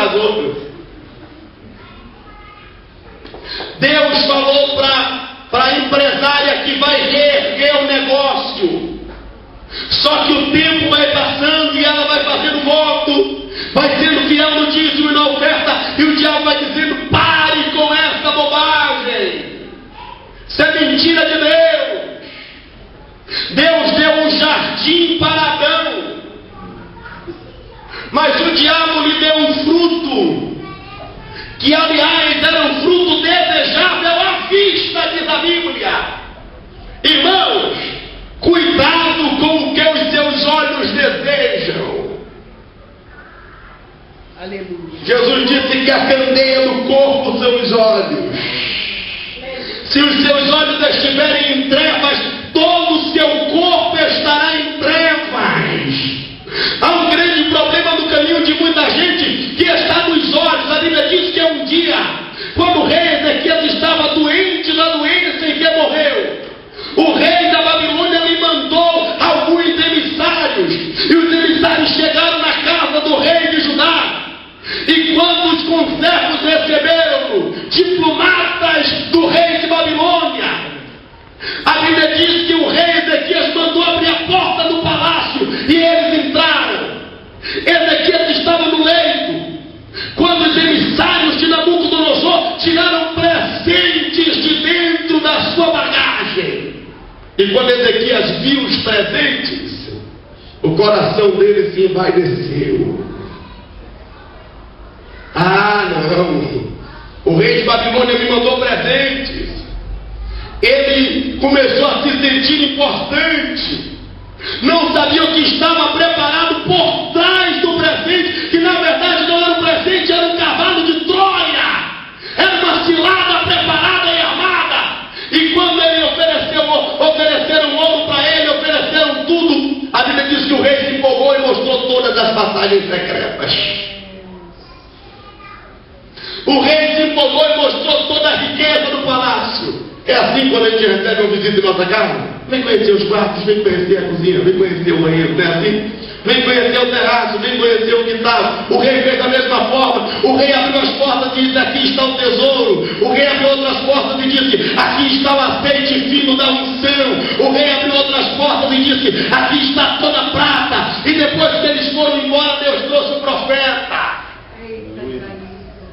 imperador. Deus falou para a empresária que vai reerguer o negócio. Só que o tempo vai passando e ela vai fazendo voto, vai sendo fiel no dízimo e na oferta, e o diabo vai dizendo: pare com essa bobagem, isso é mentira de Deus. Deus deu um jardim para Adão, mas o diabo lhe deu um fruto, que aliás era um fruto desejável à vista, diz a Bíblia. Irmãos, cuidado com o que os seus olhos desejam. Aleluia. Jesus disse que a candeia do corpo são os olhos. Se os seus olhos estiverem em trevas, todo o seu corpo estará em trevas. Há um grande problema no caminho de muita gente que está nos olhos. A Bíblia diz que um dia, quando o rei Ezequias estava doente na doença em que morreu, o rei da Babilônia lhe mandou alguns emissários, e os emissários chegaram na casa do rei de Judá. E quando os conservos receberam diplomatas do rei de Babilônia, a Bíblia diz que o rei Ezequias mandou abrir a porta do palácio e eles entraram. Ezequias estava no leito quando os emissários de Nabucodonosor tiraram presentes de dentro da sua bagagem. E quando Ezequias viu os presentes, o coração dele se envaideceu. Ah, não, o rei de Babilônia me mandou presentes. Ele começou a se sentir importante. Não sabia o que estava preparado por trás do presente, que na verdade não era um presente, era um cavalo de Troia. Era uma cilada preparada e armada. E quando ele ofereceram ouro para ele, ofereceram tudo, a Bíblia diz que o rei se empolgou e mostrou todas as passagens secretas. O rei se empolgou e mostrou toda a riqueza do palácio. É assim quando a gente recebe uma visita em nossa casa: vem conhecer os quartos, vem conhecer a cozinha, vem conhecer o banheiro, não é assim? Vem conhecer o terraço, vem conhecer o quintal. O rei fez da mesma forma. O rei abriu as portas e disse: aqui está o tesouro. O rei abriu outras portas e disse: aqui está o azeite fino da unção. O rei abriu outras portas e disse: aqui está toda a prata. E depois que eles foram embora, Deus trouxe o profeta.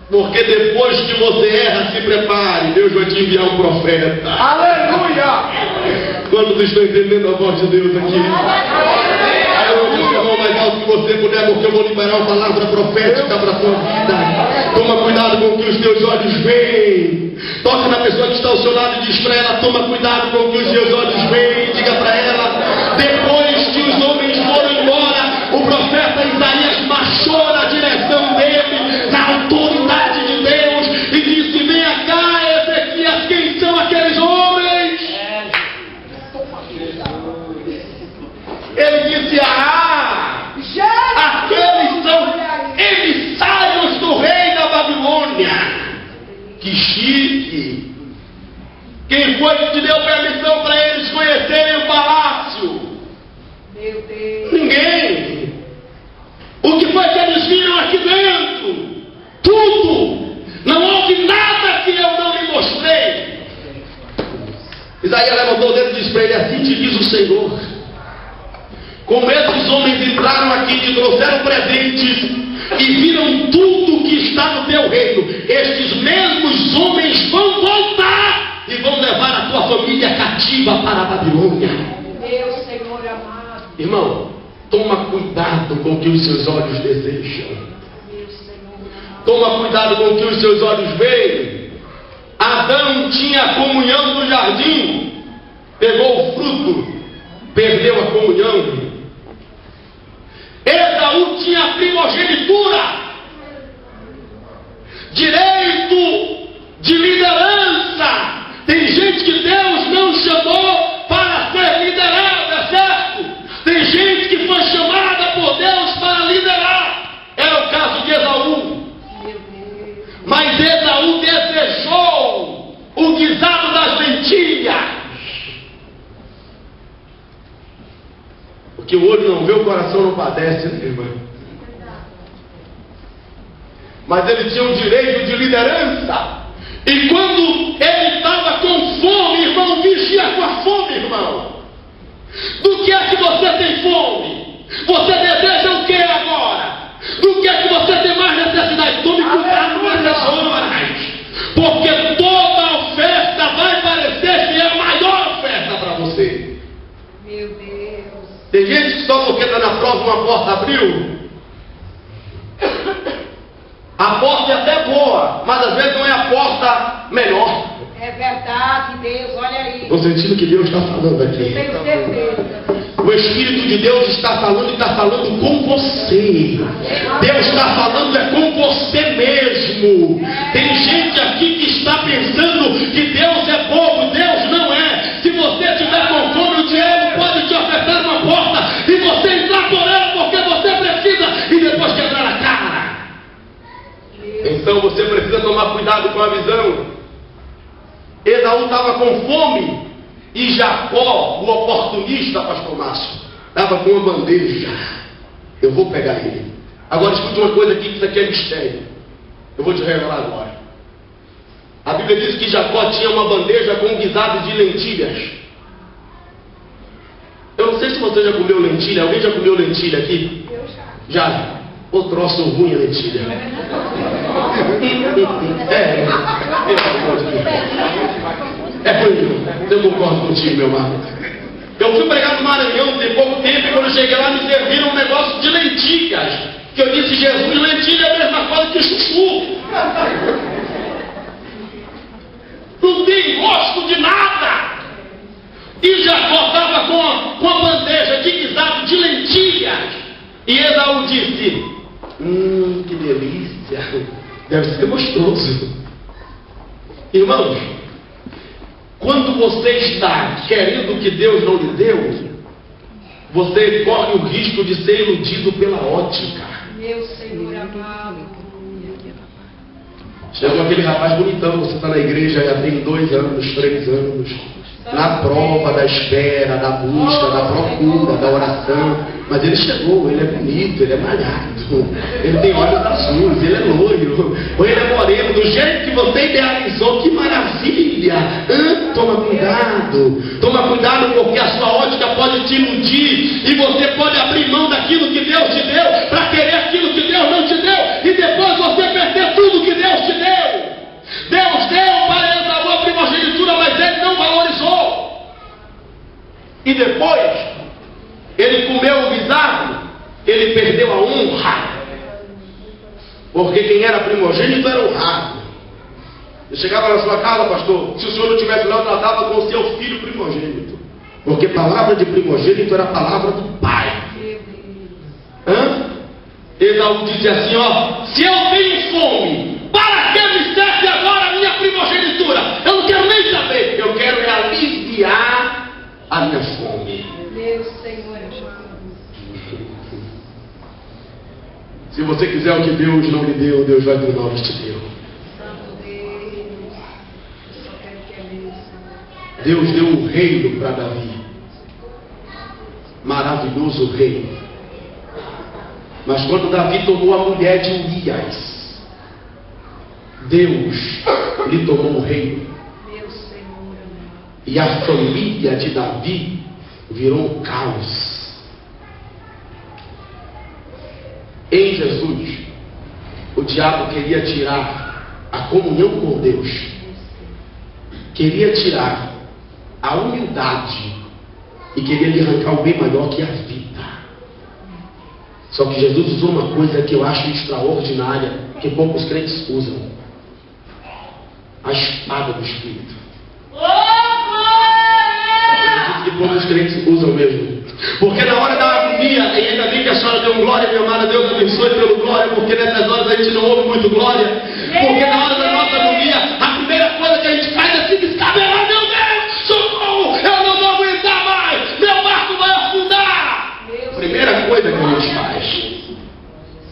Porque depois que você erra, se prepare, Deus vai te enviar um profeta. Aleluia! Quantos estão entendendo a voz de Deus aqui? Aí eu vou dizer o mais alto que você puder, porque eu vou liberar uma palavra profética para a sua vida. Toma cuidado com o que os teus olhos veem. Toca na pessoa que está ao seu lado e diz para ela: toma cuidado com o que os teus olhos veem. Diga para ela: depois que os homens foram embora, o profeta Isaías marchou na direção dele, na autoridade de Deus, e disse: venha cá, Ezequias, quem são aqueles homens? Ele disse: aqueles são emissários do rei da Babilônia. Que chique! Quem foi que te deu permissão para eles conhecerem o palácio? Meu Deus. Ninguém. O que foi que eles viram aqui dentro? Tudo. Não houve nada que eu não lhe mostrei. Isaías levantou o dedo e disse para ele: assim te diz o Senhor: como esses homens entraram aqui, te trouxeram presentes e viram tudo que está no teu reino, estes mesmos homens vão voltar e vão levar a tua família cativa para a Babilônia. Meu Senhor amado. Irmão, toma cuidado com o que os seus olhos desejam. Meu Senhor amado. Toma cuidado com o que os seus olhos veem. Adão tinha a comunhão do jardim, pegou o fruto, perdeu a comunhão. Esaú tinha a primogenitura, direito de liderança. Tem gente que Deus não chamou para ser liderada, certo? Tem gente que foi chamada por Deus para liderar. Era o caso de Esaú. Mas Esaú desejou o guisado das lentilhas. Porque o olho não vê, o coração não padece, né, irmã? mas ele tinha o direito de liderança. E quando ele estava com fome, irmão, vigia com a fome, irmão. Do que é que você tem fome? Você deseja o que agora? Do que é que você tem mais necessidade? Tome cuidado nessas horas, porque toda oferta vai parecer que é a maior oferta para você. Meu Deus. Tem gente que só porque está na prova uma porta abriu. A porta é até boa, mas às vezes não é a porta melhor. É verdade, Deus, olha aí. Estou sentindo que Deus está falando aqui. Tenho certeza. O Espírito de Deus está falando e está falando com você. Deus está falando é com você mesmo. Tem gente aqui que está pensando que Deus é bobo. Deus não é. Se você estiver com fome, o diabo pode te ofertar uma porta e você entrar por ela porque você precisa e depois quebrar a cara. Então você precisa tomar cuidado com a visão. Esaú estava com fome e Jacó, o oportunista, pastor Márcio, estava com uma bandeja. Eu vou pegar ele. Agora escute uma coisa aqui, que isso aqui é mistério. Eu vou te revelar agora. A Bíblia diz que Jacó tinha uma bandeja com um guisado de lentilhas. Eu não sei se você já comeu lentilha. Alguém já comeu lentilha aqui? Eu já. Já. O troço ruim é lentilha. É ruim. Eu concordo contigo, meu irmão. Eu fui pregar no Maranhão tem pouco tempo e quando eu cheguei lá me serviram um negócio de lentilhas. Que eu disse, Jesus, lentilha é a mesma coisa que chuchu. Não tem gosto de nada. E Jacó estava com a bandeja de guisado de lentilhas. E Esaú disse, que delícia. Deve ser gostoso. Irmãos, quando você está querendo que Deus não lhe deu, você corre o risco de ser iludido pela ótica. Meu Senhor amado. Chegou aquele rapaz bonitão, você está na igreja já tem 2 anos, 3 anos, na prova da espera, da busca, da procura, da oração. Mas ele chegou, ele é bonito, ele é malhado, ele tem olhos azuis, ele é loiro, ou ele é moreno, do jeito que você idealizou, que maravilha! Toma cuidado porque a sua ótica pode te iludir e você pode abrir mão daquilo que Deus te deu para querer aquilo que Deus não te deu e depois você perder tudo que Deus te deu. Deus deu para Esaú a primogenitura, mas ele não valorizou. E depois ele comeu o guisado, ele perdeu a honra. Porque quem era primogênito era honrado. Eu chegava na sua casa, pastor, se o senhor não tivesse lá, eu tratava com o seu filho primogênito. Porque palavra de primogênito era a palavra do pai. Esaú disse assim, se eu tenho fome, para que me serve agora a minha primogenitura? Eu não quero nem saber, eu quero aliviar a minha fome. Meu Senhor amado. Se você quiser o que Deus não lhe deu, Deus vai tornar o que te deu. Santo Deus. Só quero que é meu, Senhor. Deus deu o reino para Davi. Maravilhoso reino. Mas quando Davi tomou a mulher de Urias, Deus lhe tomou o reino. Meu Senhor amado. E a família de Davi virou um caos. Em Jesus, o diabo queria tirar a comunhão com Deus, queria tirar a humildade e queria lhe arrancar o bem maior que a vida. Só que Jesus usou uma coisa que eu acho extraordinária, que poucos crentes usam: a espada do Espírito. Que poucos crentes usam mesmo. Porque na hora da agonia, e ainda bem que a senhora deu um glória, minha amada, Deus abençoe pelo glória, porque nessas horas a gente não ouve muito glória. Porque na hora da nossa agonia, a primeira coisa que a gente faz é se descabelar. Meu Deus, socorro, eu não vou aguentar mais, meu barco vai afundar. Primeira coisa que a gente faz.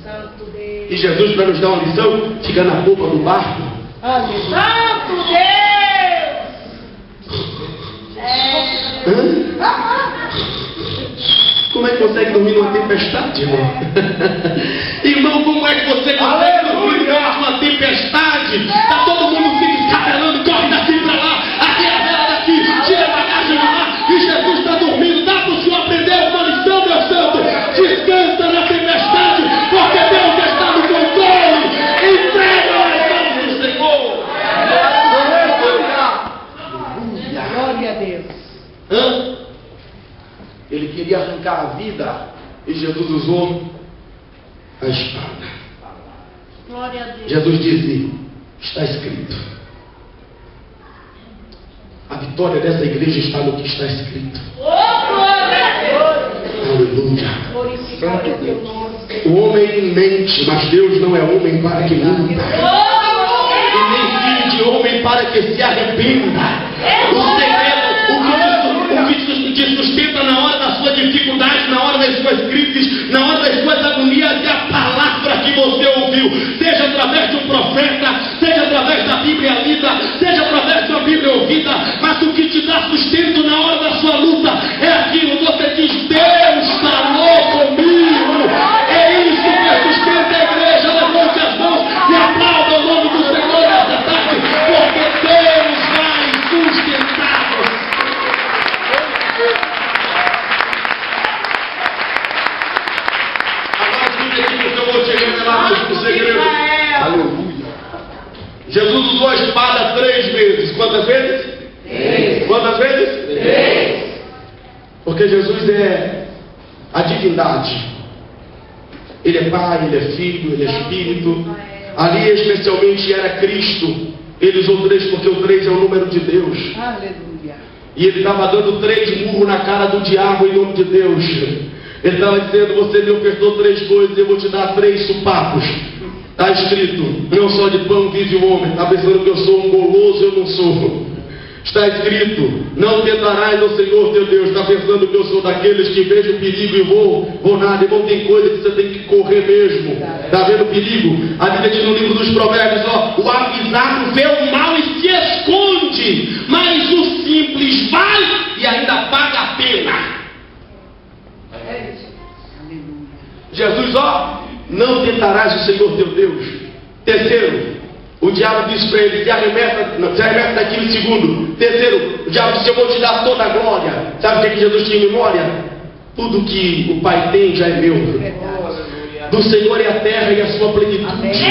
Santo Deus. E Jesus, para nos dar uma lição, fica na polpa do barco. Santo Deus. Como é que consegue dormir numa tempestade, irmão? Irmão, como é que você consegue dormir numa tempestade, está todo mundo se descabelando, corre daqui para lá, aqui é a vela daqui, tira a bagagem de lá, e Jesus está dormindo. Dá para o senhor aprender uma lição, meu santo? Descansa na tempestade, porque Deus está no controle. Entrega nas mãos do Senhor. Glória a Deus. Ele queria arrancar a vida e Jesus usou a espada. Glória a Deus. Jesus disse: está escrito. A vitória dessa igreja está no que está escrito. Aleluia. Glorificado é o teu nome. O homem mente, mas Deus não é homem para que minta, e nem filho de homem para que se arrependa. O segredo, o que te sustenta na hora da sua dificuldade, na hora das suas crises, na hora das suas agonias, é a palavra que você ouviu, seja através de um profeta, seja através da Bíblia lida, seja através de uma Bíblia ouvida, mas o que te dá sustento na hora da sua luta é aquilo. Você diz: Deus falou comigo. É isso que sustenta a igreja. Levante as mãos e aplauda o nome do Senhor nessa tarde, porque Deus vai sustentar-nos. Agora fique aqui, porque eu vou chegando lá no segredo. Aleluia. Jesus usou a espada 3 vezes. Quantas vezes? 3. Quantas vezes? 3. Porque Jesus é a divindade. Ele é Pai, Ele é Filho, Ele é Espírito. Ali especialmente era Cristo. Ele usou 3 porque o 3 é o número de Deus. Aleluia. E ele estava dando 3 murros na cara do diabo em nome de Deus. Ele estava dizendo: você me ofertou 3 coisas, eu vou te dar 3 supapos. Está escrito: não só de pão vive o homem. Está pensando que eu sou um goloso? Eu não sou. Está escrito: não tentarás ao Senhor teu Deus. Está pensando que eu sou daqueles que vejo perigo e vou nada. Irmão, tem coisa que você tem que correr mesmo. Está vendo perigo? A Bíblia diz no livro dos Provérbios: o avisado vê o mal e se esconde, mas o simples vai e ainda paga a pena. Jesus, não tentarás o Senhor teu Deus. Terceiro, o diabo disse para ele: se arremessa daquilo. Segundo, terceiro, o diabo disse: eu vou te dar toda a glória. Sabe o que Jesus tinha em memória? Tudo que o Pai tem já é meu. Do Senhor é a terra e a sua plenitude,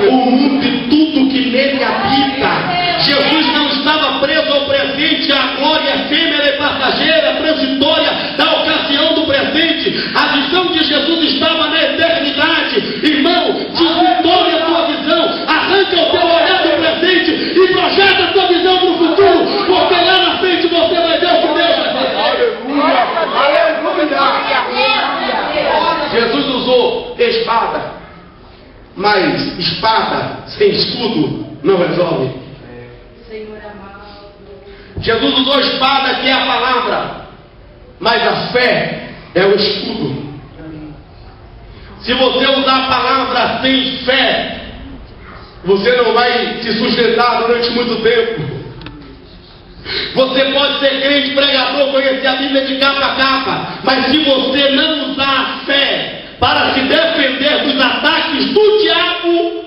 o mundo e tudo que nele habita. Jesus não estava preso ao presente, à glória efêmera e passageira, transitória da ocasião do presente. A visão de Jesus estava na eternidade. Irmão, desvitória a tua visão, arranca o teu olhar do presente e projeta a tua visão para o futuro, porque lá na frente você vai ver o que Deus vai fazer. Jesus usou espada, mas espada sem escudo não resolve. Senhor amado. Jesus usou a espada, que é a palavra, mas a fé é o escudo. Se você usar a palavra sem fé, você não vai se sustentar durante muito tempo. Você pode ser crente, pregador, conhecer a Bíblia de capa a capa, mas se você não usar a fé para se defender dos ataques do diabo,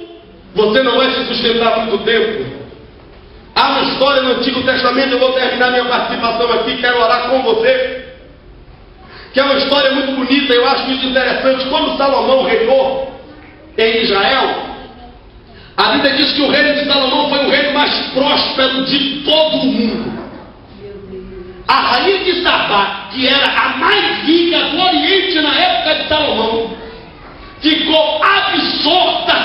você não vai se sustentar muito tempo. Há uma história no Antigo Testamento, eu vou terminar minha participação aqui, quero orar com você, que é uma história muito bonita. Eu acho isso interessante. Quando Salomão reinou em Israel, a Bíblia diz que o reino de Salomão foi o reino mais próspero de todo o mundo. A rainha de Sabá, que era a mais rica do Oriente na época de Salomão, ficou